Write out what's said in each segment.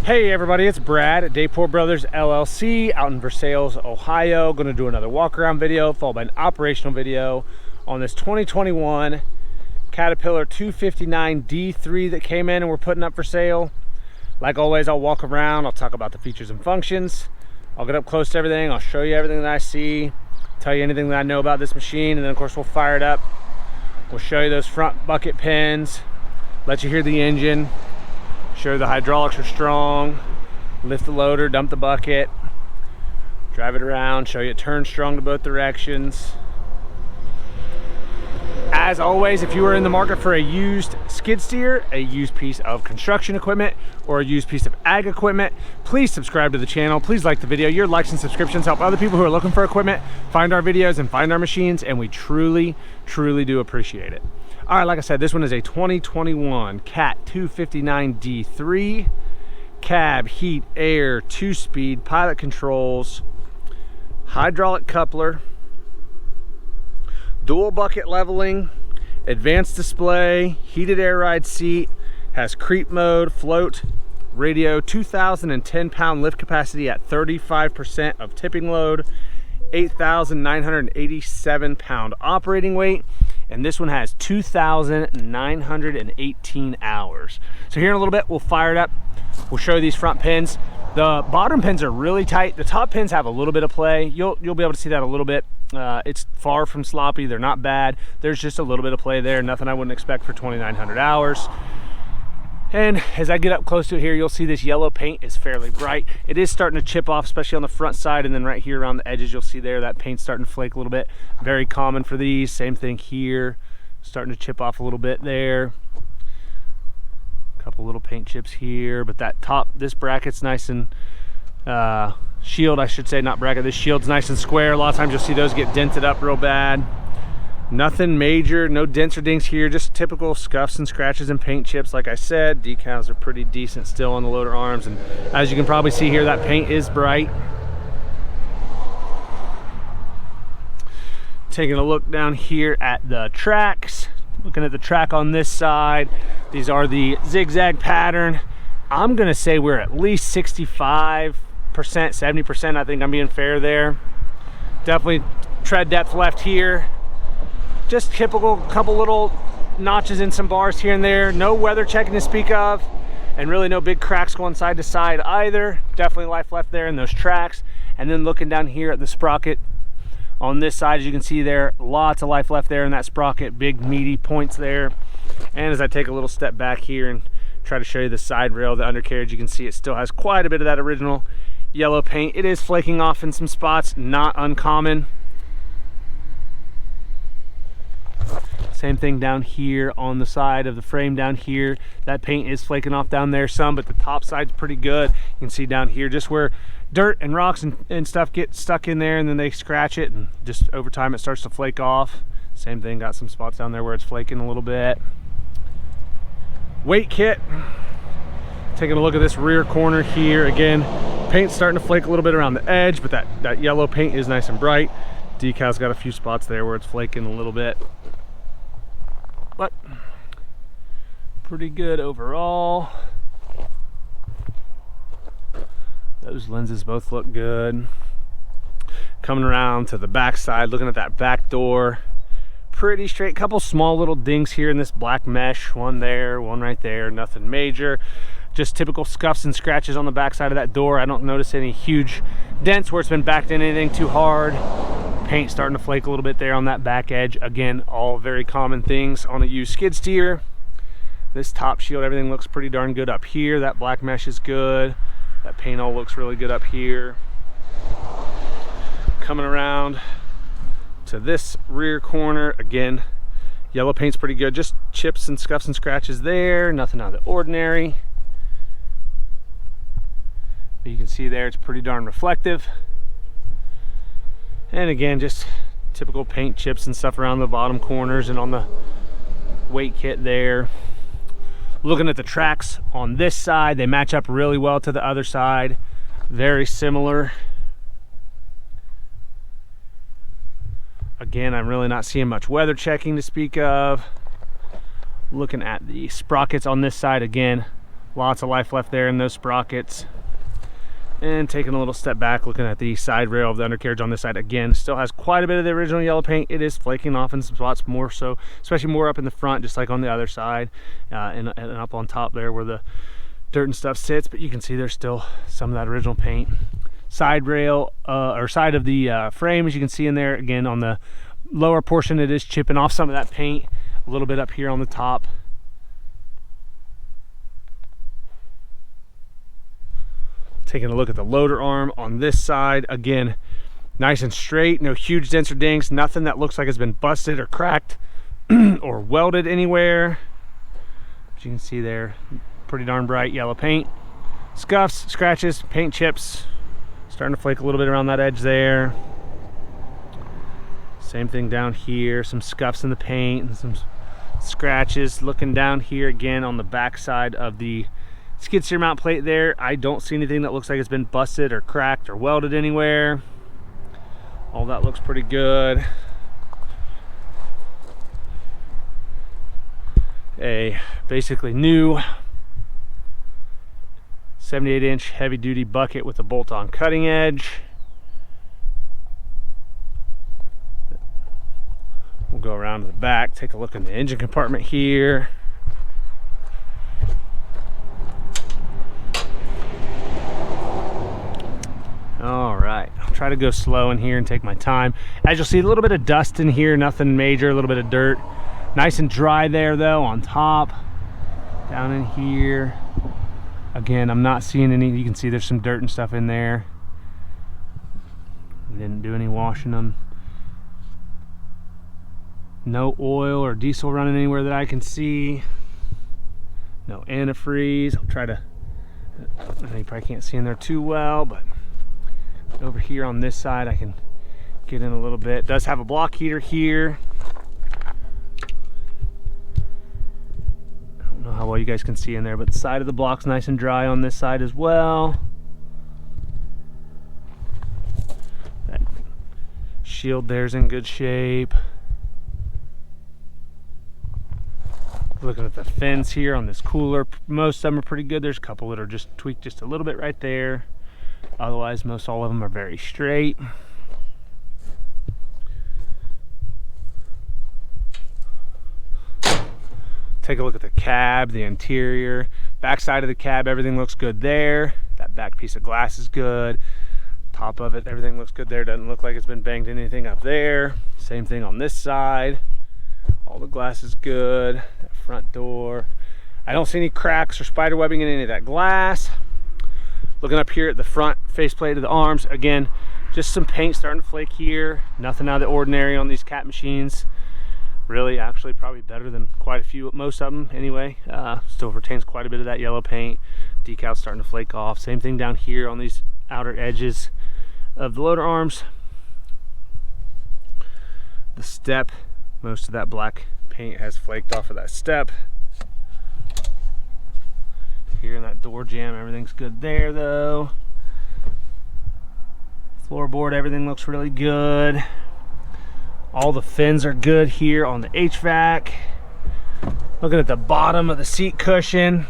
Hey everybody, it's Brad at Dayport Brothers LLC out in Versailles, Ohio. Going to do another walk around video followed by an operational video on this 2021 Caterpillar 259 D3 that came in and we're putting up for sale. Like always, I'll walk around, I'll talk about the features and functions, I'll get up close to everything, I'll show you everything that I see, tell you anything that I know about this machine, and then of course we'll fire it up. We'll show you those front bucket pins, let you hear the engine, show you the hydraulics are strong, lift the loader, dump the bucket, drive it around, show you it turns strong to both directions. As always, if you are in the market for a used skid steer, a used piece of construction equipment, or a used piece of ag equipment, please subscribe to the channel. Please like the video. Your likes and subscriptions help other people who are looking for equipment find our videos and find our machines, and we truly do appreciate it. All right, like I said, this one is a 2021 Cat 259 D3, cab, heat, air, 2-speed, pilot controls, hydraulic coupler, dual bucket leveling, advanced display, heated air ride seat, has creep mode, float, radio, 2,010 pound lift capacity at 35% of tipping load, 8,987 pound operating weight, and this one has 2,918 hours. So here in a little bit, we'll fire it up. We'll show you these front pins. The bottom pins are really tight. The top pins have a little bit of play. You'll be able to see that a little bit. It's far from sloppy. They're not bad. There's just a little bit of play there. Nothing I wouldn't expect for 2,900 hours. And as I get up close to it here, you'll see this yellow paint is fairly bright. It is starting to chip off, especially on the front side, and then right here around the edges, you'll see there that paint's starting to flake a little bit. Very common for these. Same thing here, starting to chip off a little bit there. A couple little paint chips here, but that top, this bracket's nice and shield, I should say, not bracket. This shield's nice and square. A lot of times you'll see those get dented up real bad. Nothing major, no dents or dings here, just typical scuffs and scratches and paint chips. Like I said, decals are pretty decent still on the loader arms, and as you can probably see here, that paint is bright. Taking a look down here at the tracks, looking at the track on this side, these are the zigzag pattern. I'm gonna say we're at least 65%, 70%. I think I'm being fair there. Definitely tread depth left here. Just typical, couple little notches in some bars here and there. No weather checking to speak of, and really no big cracks going side to side either. Definitely life left there in those tracks. And then looking down here at the sprocket on this side, as you can see there, lots of life left there in that sprocket, big meaty points there. And as I take a little step back here and try to show you the side rail, the undercarriage, you can see it still has quite a bit of that original yellow paint. It is flaking off in some spots, not uncommon. Same thing down here on the side of the frame down here. That paint is flaking off down there some, but the top side's pretty good. You can see down here just where dirt and rocks and stuff get stuck in there, and then they scratch it, and just over time it starts to flake off. Same thing, got some spots down there where it's flaking a little bit. Weight kit. Taking a look at this rear corner here. Again, paint's starting to flake a little bit around the edge, but that yellow paint is nice and bright. Decal's got a few spots there where it's flaking a little bit, but pretty good overall. Those lenses both look good. Coming around to the back side, looking at that back door, pretty straight. Couple small little dings here in this black mesh, one there, one right there, nothing major. Just typical scuffs and scratches on the back side of that door. I don't notice any huge dents where it's been backed in anything too hard. Paint starting to flake a little bit there on that back edge. Again, all very common things on a used skid steer. This top shield, everything looks pretty darn good up here. That black mesh is good. That paint all looks really good up here. Coming around to this rear corner, again, yellow paint's pretty good. Just chips and scuffs and scratches there. Nothing out of the ordinary. But you can see there, it's pretty darn reflective. And again, just typical paint chips and stuff around the bottom corners and on the weight kit there. Looking at the tracks on this side, they match up really well to the other side. Very similar. Again, I'm really not seeing much weather checking to speak of. Looking at the sprockets on this side, again, Lots of life left there in those sprockets. And taking a little step back, looking at the side rail of the undercarriage on this side, again, still has quite a bit of the original yellow paint. It is flaking off in some spots, more so, especially more up in the front, just like on the other side, and up on top there where the dirt and stuff sits. But you can see there's still some of that original paint. Side rail, or side of the frame, as you can see in there, again, on the lower portion, it is chipping off some of that paint, a little bit up here on the top. Taking a look at the loader arm on this side, again, nice and straight, no huge dents or dings, nothing that looks like it's been busted or cracked or welded anywhere. As you can see there, pretty darn bright yellow paint. Scuffs, scratches, paint chips, starting to flake a little bit around that edge there. Same thing down here, some scuffs in the paint and some scratches. Looking down here again on the back side of the skid steer mount plate there, I don't see anything that looks like it's been busted or cracked or welded anywhere. All that looks pretty good. A basically new 78-inch heavy-duty bucket with a bolt-on cutting edge. We'll go around to the back, take a look in the engine compartment here. All right, I'll try to go slow in here and take my time. As you'll see, a little bit of dust in here, nothing major, a little bit of dirt. Nice and dry there though on top. Down in here. Again, I'm not seeing any, you can see there's some dirt and stuff in there. We didn't do any washing them. No oil or diesel running anywhere that I can see. No antifreeze. I'll try to, I know you probably can't see in there too well, but over here on this side I can get in a little bit. It does have a block heater here. I don't know how well you guys can see in there, but the side of the block's nice and dry on this side as well. That shield there's in good shape. Looking at the fins here on this cooler, most of them are pretty good. There's a couple that are just tweaked just a little bit right there. Otherwise, most all of them are very straight. Take a look at the cab, the interior, back side of the cab, everything looks good there. That back piece of glass is good. Top of it, everything looks good there. Doesn't look like it's been banged anything up there. Same thing on this side. All the glass is good. That front door, I don't see any cracks or spider webbing in any of that glass. Looking up here at the front faceplate of the arms, again, just some paint starting to flake here. Nothing out of the ordinary on these Cat machines. Really, actually, probably better than quite a few, most of them anyway. Still retains quite a bit of that yellow paint. Decals starting to flake off. Same thing down here on these outer edges of the loader arms. The step, most of that black paint has flaked off of that step. Here in that door jamb, everything's good there though. Floorboard, everything looks really good. All the fins are good here on the HVAC. Looking at the bottom of the seat cushion,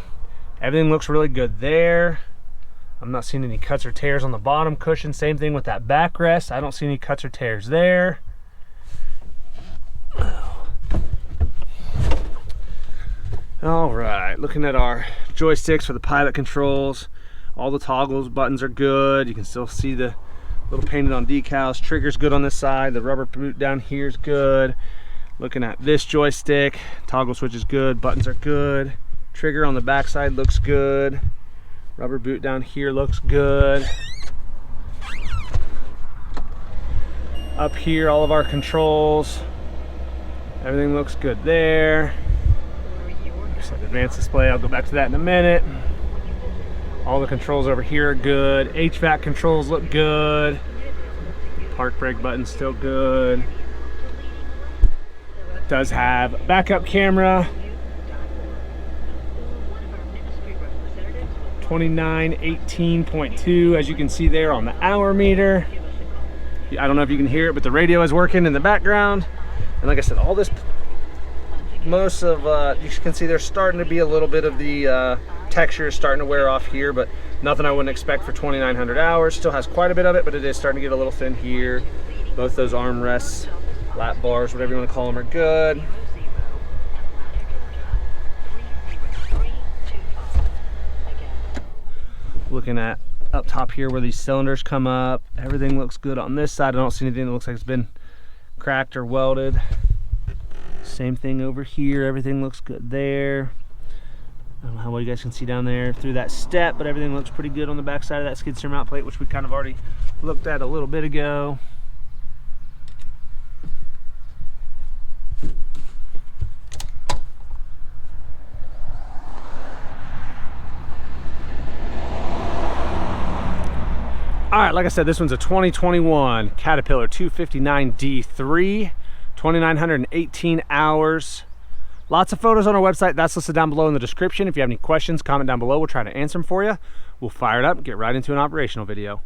everything looks really good there. I'm not seeing any cuts or tears on the bottom cushion. Same thing with that backrest. I don't see any cuts or tears there. All right, looking at our joysticks for the pilot controls. All the toggles, buttons are good. You can still see the little painted on decals. Trigger's good on this side. The rubber boot down here is good. Looking at this joystick, toggle switch is good. Buttons are good. Trigger on the back side looks good. Rubber boot down here looks good. Up here, all of our controls. Everything looks good there. Advanced display, I'll go back to that in a minute. All the controls over here are good. HVAC controls look good. Park brake button still good. Does have a backup camera. 2918.2, as you can see there on the hour meter. I don't know if you can hear it, but the radio is working in the background. And like I said, all this, most of, you can see there's starting to be a little bit of the texture is starting to wear off here, but nothing I wouldn't expect for 2,900 hours. Still has quite a bit of it, but it is starting to get a little thin here. Both those armrests, lap bars, whatever you want to call them, are good. Looking at up top here where these cylinders come up, everything looks good on this side. I don't see anything that looks like it's been cracked or welded. Same thing over here, everything looks good there. I don't know how well you guys can see down there through that step, but everything looks pretty good on the back side of that skid steer mount plate, which we kind of already looked at a little bit ago. All right, like I said, this one's a 2021 Caterpillar 259D3, 2,918 hours. Lots of photos on our website. That's listed down below in the description. If you have any questions, comment down below. We'll try to answer them for you. We'll fire it up and get right into an operational video.